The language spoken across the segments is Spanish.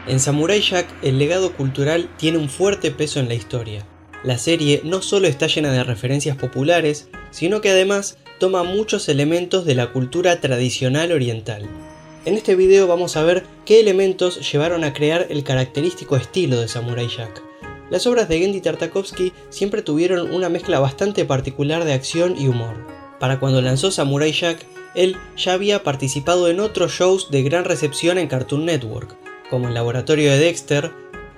En Samurai Jack, el legado cultural tiene un fuerte peso en la historia. La serie no solo está llena de referencias populares, sino que además toma muchos elementos de la cultura tradicional oriental. En este video vamos a ver qué elementos llevaron a crear el característico estilo de Samurai Jack. Las obras de Genndy Tartakovsky siempre tuvieron una mezcla bastante particular de acción y humor. Para cuando lanzó Samurai Jack, él ya había participado en otros shows de gran recepción en Cartoon Network, como El Laboratorio de Dexter,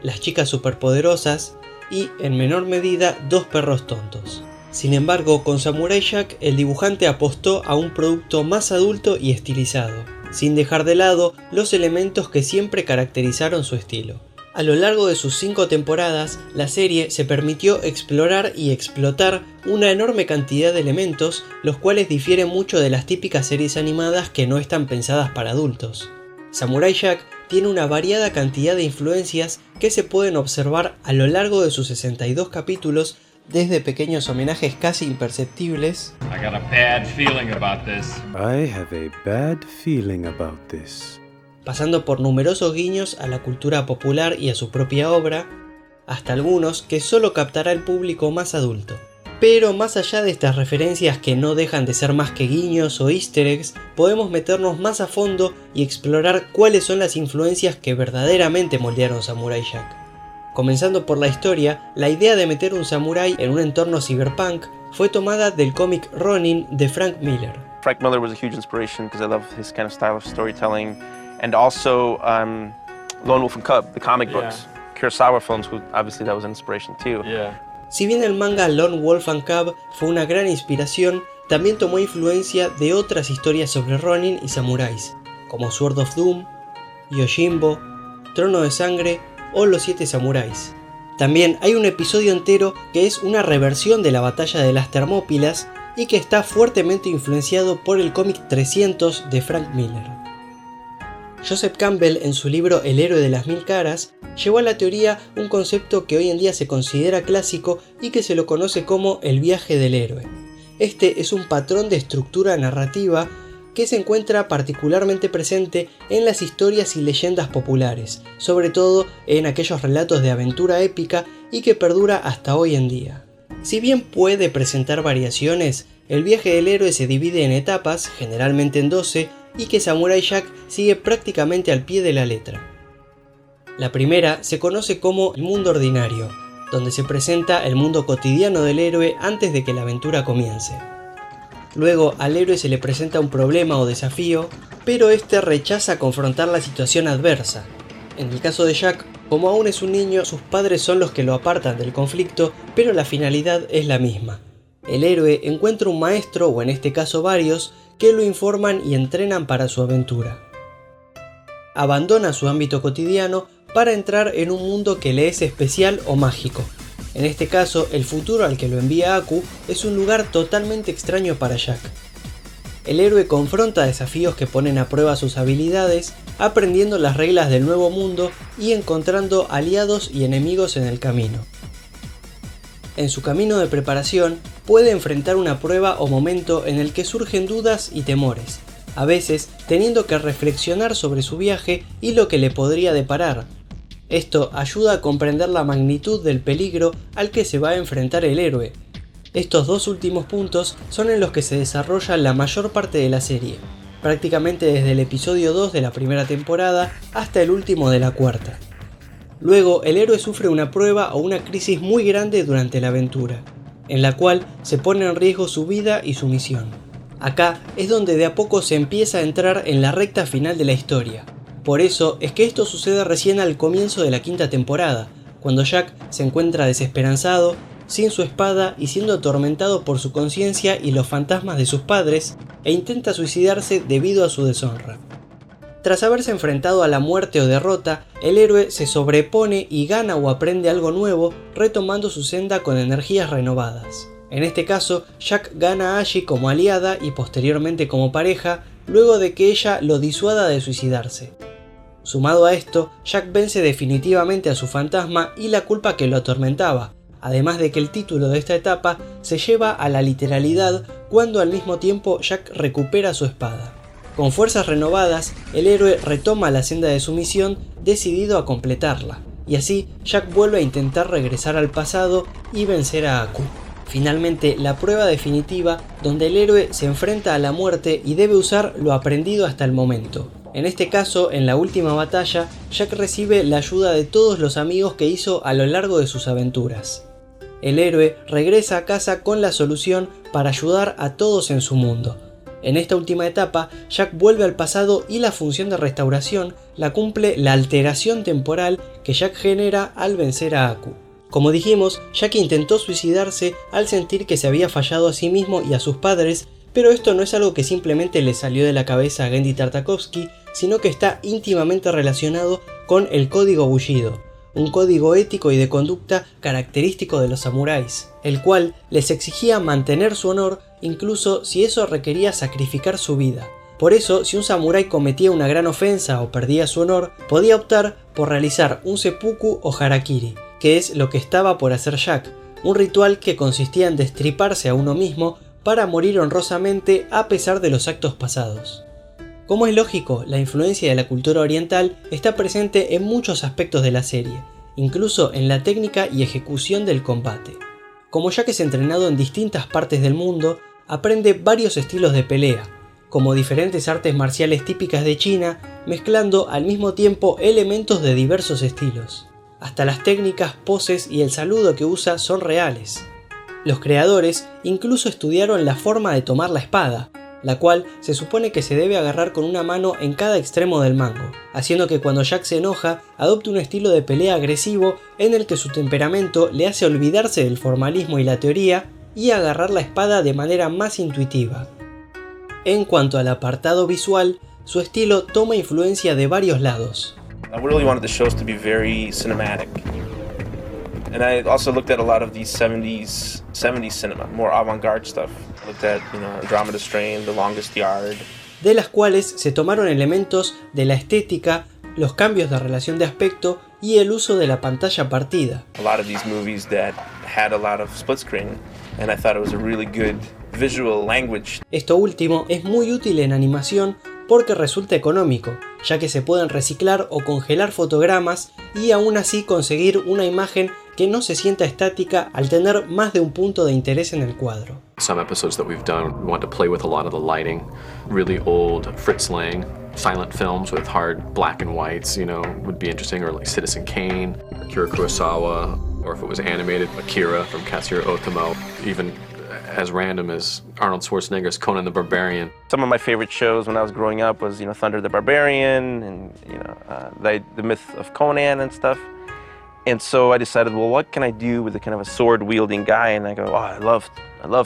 Las Chicas Superpoderosas y, en menor medida, Dos Perros Tontos. Sin embargo, con Samurai Jack el dibujante apostó a un producto más adulto y estilizado, sin dejar de lado los elementos que siempre caracterizaron su estilo. A lo largo de sus 5 temporadas, la serie se permitió explorar y explotar una enorme cantidad de elementos, los cuales difieren mucho de las típicas series animadas que no están pensadas para adultos. Samurai Jack tiene una variada cantidad de influencias que se pueden observar a lo largo de sus 62 capítulos, desde pequeños homenajes casi imperceptibles I got a bad feeling about this. I have a bad feeling about this. Pasando por numerosos guiños a la cultura popular y a su propia obra, hasta algunos que solo captará el público más adulto. Pero más allá de estas referencias que no dejan de ser más que guiños o easter eggs, podemos meternos más a fondo y explorar cuáles son las influencias que verdaderamente moldearon Samurai Jack. Comenzando por la historia, la idea de meter un samurái en un entorno cyberpunk fue tomada del cómic Ronin de Frank Miller. Frank Miller was a huge inspiration because I love his kind of style of storytelling, and also Lone Wolf and Cub, the comic books. Kurosawa films, obviously that was an inspiration too. Si bien el manga Lone Wolf and Cub fue una gran inspiración, también tomó influencia de otras historias sobre Ronin y samuráis, como Sword of Doom, Yojimbo, Trono de Sangre o Los 7 Samuráis. También hay un episodio entero que es una reversión de la batalla de las Termópilas y que está fuertemente influenciado por el cómic 300 de Frank Miller. Joseph Campbell, en su libro El héroe de las mil caras, llevó a la teoría un concepto que hoy en día se considera clásico y que se lo conoce como el viaje del héroe. Este es un patrón de estructura narrativa que se encuentra particularmente presente en las historias y leyendas populares, sobre todo en aquellos relatos de aventura épica y que perdura hasta hoy en día. Si bien puede presentar variaciones, el viaje del héroe se divide en etapas, generalmente en 12, y que Samurai Jack sigue prácticamente al pie de la letra. La primera se conoce como el mundo ordinario, donde se presenta el mundo cotidiano del héroe antes de que la aventura comience. Luego al héroe se le presenta un problema o desafío, pero este rechaza confrontar la situación adversa. En el caso de Jack, como aún es un niño, sus padres son los que lo apartan del conflicto, pero la finalidad es la misma. El héroe encuentra un maestro, o en este caso varios, que lo informan y entrenan para su aventura. Abandona su ámbito cotidiano para entrar en un mundo que le es especial o mágico. En este caso, el futuro al que lo envía Aku es un lugar totalmente extraño para Jack. El héroe confronta desafíos que ponen a prueba sus habilidades, aprendiendo las reglas del nuevo mundo y encontrando aliados y enemigos en el camino. En su camino de preparación, puede enfrentar una prueba o momento en el que surgen dudas y temores, a veces teniendo que reflexionar sobre su viaje y lo que le podría deparar. Esto ayuda a comprender la magnitud del peligro al que se va a enfrentar el héroe. Estos dos últimos puntos son en los que se desarrolla la mayor parte de la serie, prácticamente desde el episodio 2 de la primera temporada hasta el último de la cuarta. Luego, el héroe sufre una prueba o una crisis muy grande durante la aventura, en la cual se pone en riesgo su vida y su misión. Acá es donde de a poco se empieza a entrar en la recta final de la historia. Por eso es que esto sucede recién al comienzo de la quinta temporada, cuando Jack se encuentra desesperanzado, sin su espada y siendo atormentado por su conciencia y los fantasmas de sus padres, e intenta suicidarse debido a su deshonra. Tras haberse enfrentado a la muerte o derrota, el héroe se sobrepone y gana o aprende algo nuevo, retomando su senda con energías renovadas. En este caso, Jack gana a Ashi como aliada y posteriormente como pareja, luego de que ella lo disuada de suicidarse. Sumado a esto, Jack vence definitivamente a su fantasma y la culpa que lo atormentaba, además de que el título de esta etapa se lleva a la literalidad cuando al mismo tiempo Jack recupera su espada. Con fuerzas renovadas, el héroe retoma la senda de su misión, decidido a completarla, y así Jack vuelve a intentar regresar al pasado y vencer a Aku. Finalmente, la prueba definitiva donde el héroe se enfrenta a la muerte y debe usar lo aprendido hasta el momento. En este caso, en la última batalla, Jack recibe la ayuda de todos los amigos que hizo a lo largo de sus aventuras. El héroe regresa a casa con la solución para ayudar a todos en su mundo. En esta última etapa, Jack vuelve al pasado y la función de restauración la cumple la alteración temporal que Jack genera al vencer a Aku. Como dijimos, Jack intentó suicidarse al sentir que se había fallado a sí mismo y a sus padres, pero esto no es algo que simplemente le salió de la cabeza a Genndy Tartakovsky, sino que está íntimamente relacionado con el código Bushido, un código ético y de conducta característico de los samuráis, el cual les exigía mantener su honor incluso si eso requería sacrificar su vida. Por eso, si un samurái cometía una gran ofensa o perdía su honor, podía optar por realizar un seppuku o harakiri, que es lo que estaba por hacer Jack, un ritual que consistía en destriparse a uno mismo para morir honrosamente a pesar de los actos pasados. Como es lógico, la influencia de la cultura oriental está presente en muchos aspectos de la serie, incluso en la técnica y ejecución del combate. Como Jack es entrenado en distintas partes del mundo, aprende varios estilos de pelea, como diferentes artes marciales típicas de China, mezclando al mismo tiempo elementos de diversos estilos. Hasta las técnicas, poses y el saludo que usa son reales. Los creadores incluso estudiaron la forma de tomar la espada, la cual se supone que se debe agarrar con una mano en cada extremo del mango, haciendo que cuando Jack se enoja, adopte un estilo de pelea agresivo en el que su temperamento le hace olvidarse del formalismo y la teoría y agarrar la espada de manera más intuitiva. En cuanto al apartado visual, su estilo toma influencia de varios lados. I really wanted the shows to be very cinematic. And I also looked at a lot of these 70s cinema, more avant-garde stuff. I looked at, Andromeda Strain, The Longest Yard. De las cuales se tomaron elementos de la estética, los cambios de relación de aspecto y el uso de la pantalla partida. A lot of these movies that had a lot of split screen, and I thought it was a really good visual language. Esto último es muy útil en animación porque resulta económico, ya que se pueden reciclar o congelar fotogramas y aún así conseguir una imagen que no se sienta estática al tener más de un punto de interés en el cuadro. Some episodes that we've done, we want to play with a lot of the lighting. Really old Fritz Lang silent films with hard black and whites, would be interesting, or like Citizen Kane, Akira Kurosawa, or if it was animated, Akira from Katsuhiro Otomo, even as random as Arnold Schwarzenegger's Conan the Barbarian. Some of my favorite shows when I was growing up was, Thunder the Barbarian and, the myth of Conan and stuff. And so I decided, well, what can I do with a kind of a sword-wielding guy? And I go, I love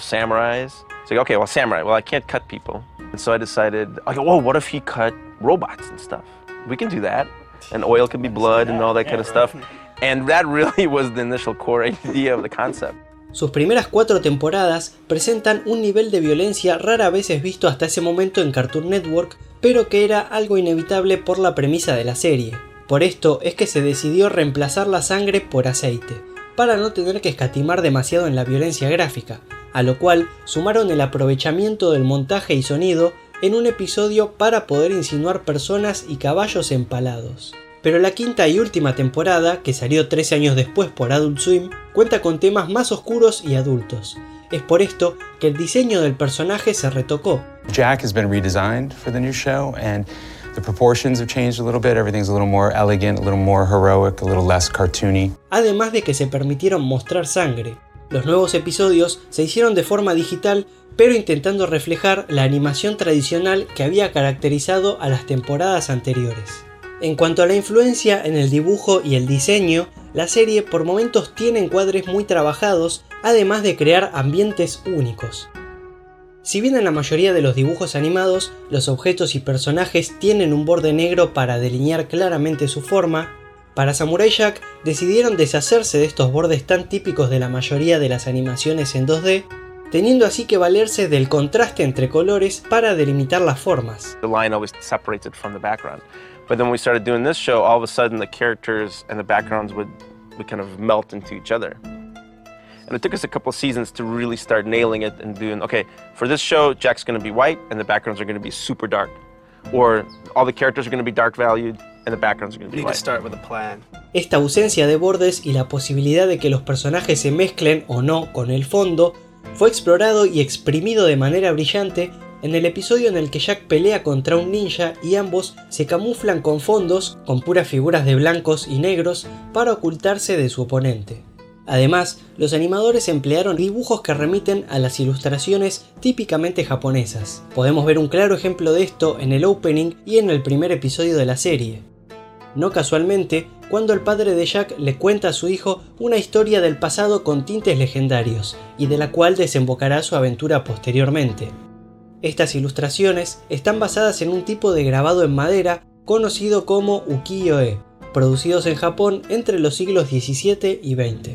samurais. So I go, okay, well, samurai, I can't cut people. And so I decided, what if he cut robots and stuff? We can do that. And oil can be blood and all that kind of stuff. And that really was the initial core idea of the concept. Sus primeras 4 temporadas presentan un nivel de violencia rara vez visto hasta ese momento en Cartoon Network, pero que era algo inevitable por la premisa de la serie. Por esto es que se decidió reemplazar la sangre por aceite, para no tener que escatimar demasiado en la violencia gráfica, a lo cual sumaron el aprovechamiento del montaje y sonido en un episodio para poder insinuar personas y caballos empalados. Pero la quinta y última temporada, que salió 13 años después por Adult Swim, cuenta con temas más oscuros y adultos. Es por esto que el diseño del personaje se retocó. Jack has been redesigned for the new show, and the proportions have changed a little bit. Everything's a little more elegant, a little more heroic, a little less cartoony. Además de que se permitieron mostrar sangre. Los nuevos episodios se hicieron de forma digital, pero intentando reflejar la animación tradicional que había caracterizado a las temporadas anteriores. En cuanto a la influencia en el dibujo y el diseño, la serie por momentos tiene encuadres muy trabajados, además de crear ambientes únicos. Si bien en la mayoría de los dibujos animados, los objetos y personajes tienen un borde negro para delinear claramente su forma, para Samurai Jack decidieron deshacerse de estos bordes tan típicos de la mayoría de las animaciones en 2D, teniendo así que valerse del contraste entre colores para delimitar las formas. The line always separated from the background. But then when we started doing this show, all of a sudden the characters and the backgrounds would kind of melt into each other. And it took us a couple seasons to really start nailing it and doing, okay, for this show, Jack's going to be white and the backgrounds are going to be super dark. or all the characters are going to be dark valued and the backgrounds are going to be You need to light. start with a plan. Esta ausencia de bordes y la posibilidad de que los personajes se mezclen o no con el fondo fue explorado y exprimido de manera brillante en el episodio en el que Jack pelea contra un ninja y ambos se camuflan con fondos con puras figuras de blancos y negros para ocultarse de su oponente. Además, los animadores emplearon dibujos que remiten a las ilustraciones típicamente japonesas. Podemos ver un claro ejemplo de esto en el opening y en el primer episodio de la serie. No casualmente, cuando el padre de Jack le cuenta a su hijo una historia del pasado con tintes legendarios, y de la cual desembocará su aventura posteriormente. Estas ilustraciones están basadas en un tipo de grabado en madera conocido como ukiyo-e, producidos en Japón entre los siglos XVII y XX.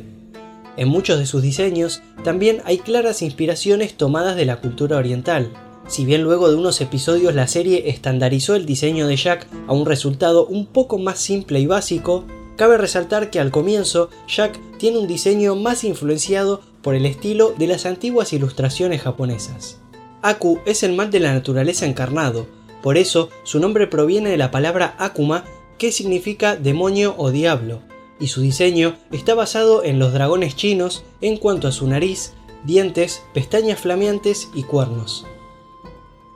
En muchos de sus diseños también hay claras inspiraciones tomadas de la cultura oriental. Si bien luego de unos episodios la serie estandarizó el diseño de Jack a un resultado un poco más simple y básico, cabe resaltar que al comienzo Jack tiene un diseño más influenciado por el estilo de las antiguas ilustraciones japonesas. Aku es el mal de la naturaleza encarnado, por eso su nombre proviene de la palabra Akuma, que significa demonio o diablo, y su diseño está basado en los dragones chinos en cuanto a su nariz, dientes, pestañas flameantes y cuernos.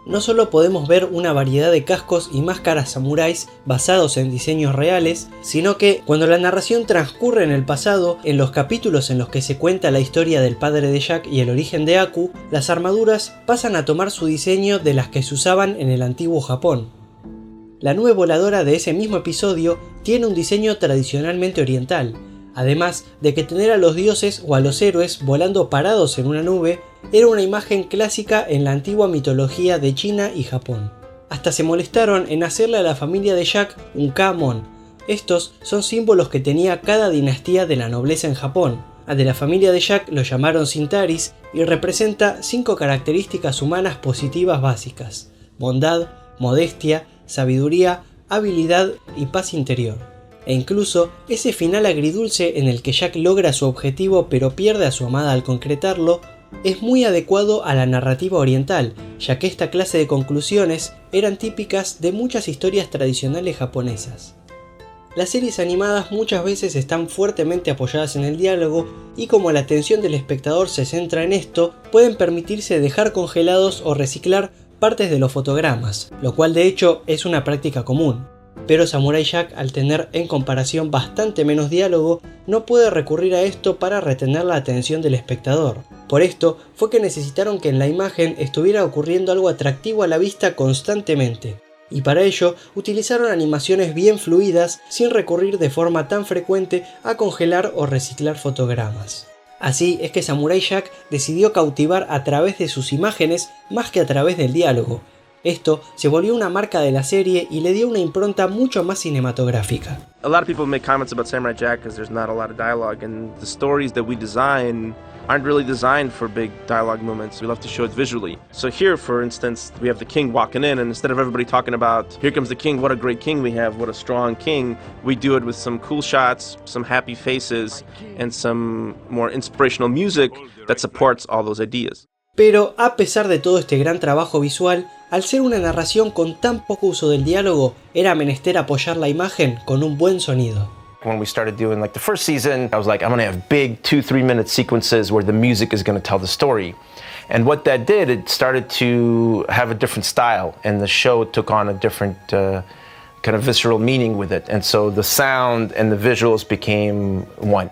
No solo podemos ver una variedad de cascos y máscaras samuráis basados en diseños reales, sino que cuando la narración transcurre en el pasado, en los capítulos en los que se cuenta la historia del padre de Jack y el origen de Aku, las armaduras pasan a tomar su diseño de las que se usaban en el antiguo Japón. La nube voladora de ese mismo episodio tiene un diseño tradicionalmente oriental, además de que tener a los dioses o a los héroes volando parados en una nube era una imagen clásica en la antigua mitología de China y Japón. Hasta se molestaron en hacerle a la familia de Jack un Kamon. Estos son símbolos que tenía cada dinastía de la nobleza en Japón. Al de la familia de Jack lo llamaron Sintaris y representa 5 características humanas positivas básicas: bondad, modestia, sabiduría, habilidad y paz interior. E incluso ese final agridulce en el que Jack logra su objetivo pero pierde a su amada al concretarlo, es muy adecuado a la narrativa oriental, ya que esta clase de conclusiones eran típicas de muchas historias tradicionales japonesas. Las series animadas muchas veces están fuertemente apoyadas en el diálogo y como la atención del espectador se centra en esto, pueden permitirse dejar congelados o reciclar partes de los fotogramas, lo cual de hecho es una práctica común. Pero Samurai Jack, al tener en comparación bastante menos diálogo, no puede recurrir a esto para retener la atención del espectador. Por esto fue que necesitaron que en la imagen estuviera ocurriendo algo atractivo a la vista constantemente, y para ello utilizaron animaciones bien fluidas sin recurrir de forma tan frecuente a congelar o reciclar fotogramas. Así es que Samurai Jack decidió cautivar a través de sus imágenes más que a través del diálogo. Esto se volvió una marca de la serie y le dio una impronta mucho más cinematográfica. A lot of people make comments about Samurai Jack because there's not a lot of dialogue, and the stories that we design aren't really designed for big dialogue moments. We love to show it visually. So here, for instance, we have the king walking in, and instead of everybody talking about, here comes the king, what a great king we have, what a strong king, we do it with some cool shots, some happy faces, and some more inspirational music that supports all those ideas. Pero a pesar de todo este gran trabajo visual, al ser una narración con tan poco uso del diálogo, era menester apoyar la imagen con un buen sonido. When we started doing like the first season, I was like, I'm gonna have big 2-3 minute sequences where the music is gonna tell the story. And what that did, it started to have a different style, and the show took on a different kind of visceral meaning with it. And so the sound and the visuals became one.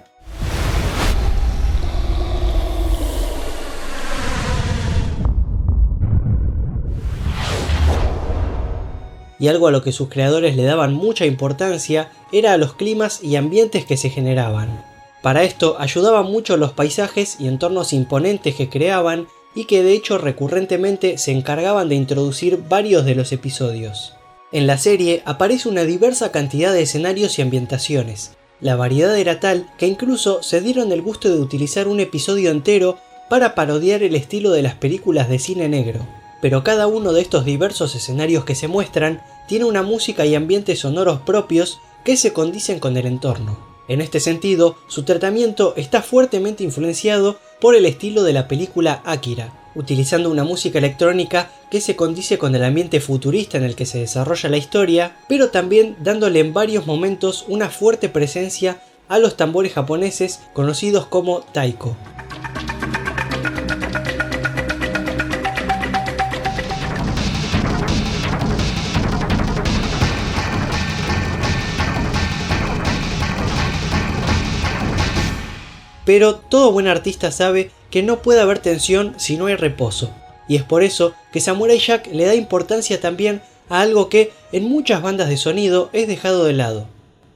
Y algo a lo que sus creadores le daban mucha importancia era a los climas y ambientes que se generaban. Para esto ayudaban mucho los paisajes y entornos imponentes que creaban y que de hecho recurrentemente se encargaban de introducir varios de los episodios. En la serie aparece una diversa cantidad de escenarios y ambientaciones. La variedad era tal que incluso se dieron el gusto de utilizar un episodio entero para parodiar el estilo de las películas de cine negro. Pero cada uno de estos diversos escenarios que se muestran tiene una música y ambientes sonoros propios que se condicen con el entorno. En este sentido, su tratamiento está fuertemente influenciado por el estilo de la película Akira, utilizando una música electrónica que se condice con el ambiente futurista en el que se desarrolla la historia, pero también dándole en varios momentos una fuerte presencia a los tambores japoneses conocidos como taiko. Pero todo buen artista sabe que no puede haber tensión si no hay reposo, y es por eso que Samurai Jack le da importancia también a algo que en muchas bandas de sonido es dejado de lado: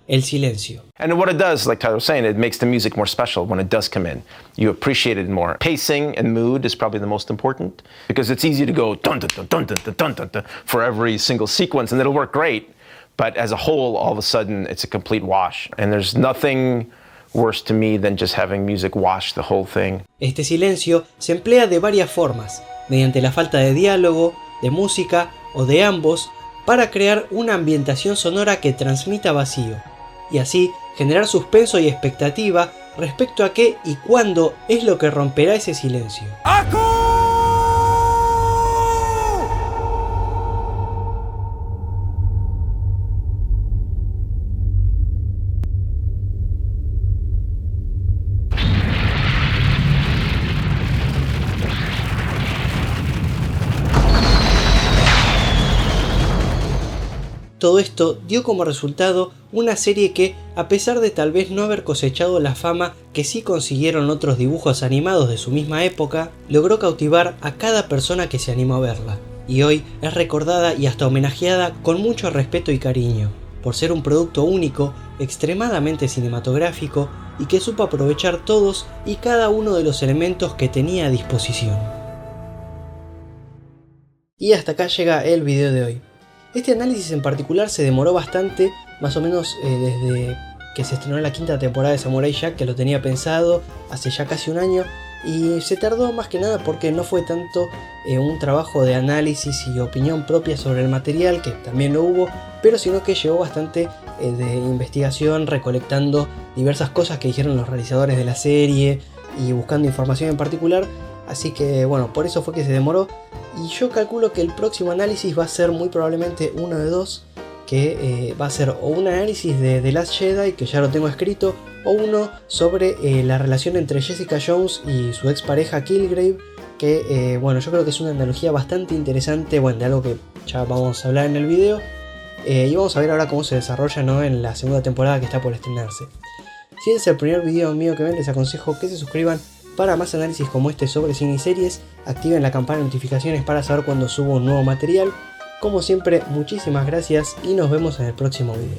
el silencio. And what it does, like Tyler was saying, it makes the music more special when it does come in. You appreciate it more. Pacing and mood is probably the most important, because it's easy to go dun dun dun dun dun dun dun dun for every single sequence, and it'll work great. But as a whole, all of a sudden, it's a complete wash, and there's nothing worse to me than just having music wash the whole thing. Este silencio se emplea de varias formas, mediante la falta de diálogo, de música o de ambos, para crear una ambientación sonora que transmita vacío, y así generar suspenso y expectativa respecto a qué y cuándo es lo que romperá ese silencio. Todo esto dio como resultado una serie que, a pesar de tal vez no haber cosechado la fama que sí consiguieron otros dibujos animados de su misma época, logró cautivar a cada persona que se animó a verla, y hoy es recordada y hasta homenajeada con mucho respeto y cariño, por ser un producto único, extremadamente cinematográfico y que supo aprovechar todos y cada uno de los elementos que tenía a disposición. Y hasta acá llega el video de hoy. Este análisis en particular se demoró bastante, más o menos desde que se estrenó la quinta temporada de Samurai Jack, que lo tenía pensado hace ya casi un año, y se tardó más que nada porque no fue tanto un trabajo de análisis y opinión propia sobre el material, que también lo hubo, pero sino que llevó bastante de investigación, recolectando diversas cosas que dijeron los realizadores de la serie y buscando información en particular. Así que bueno, por eso fue que se demoró, y yo calculo que el próximo análisis va a ser muy probablemente uno de dos, que va a ser o un análisis de The Last Jedi, que ya lo tengo escrito, o uno sobre la relación entre Jessica Jones y su expareja Kilgrave, que bueno, yo creo que es una analogía bastante interesante, bueno, de algo que ya vamos a hablar en el video, y vamos a ver ahora cómo se desarrolla, ¿no?, en la segunda temporada que está por estrenarse. Si es el primer video mío que ven, les aconsejo que se suscriban para más análisis como este sobre cine y series, activen la campana de notificaciones para saber cuando subo un nuevo material. Como siempre, muchísimas gracias y nos vemos en el próximo video.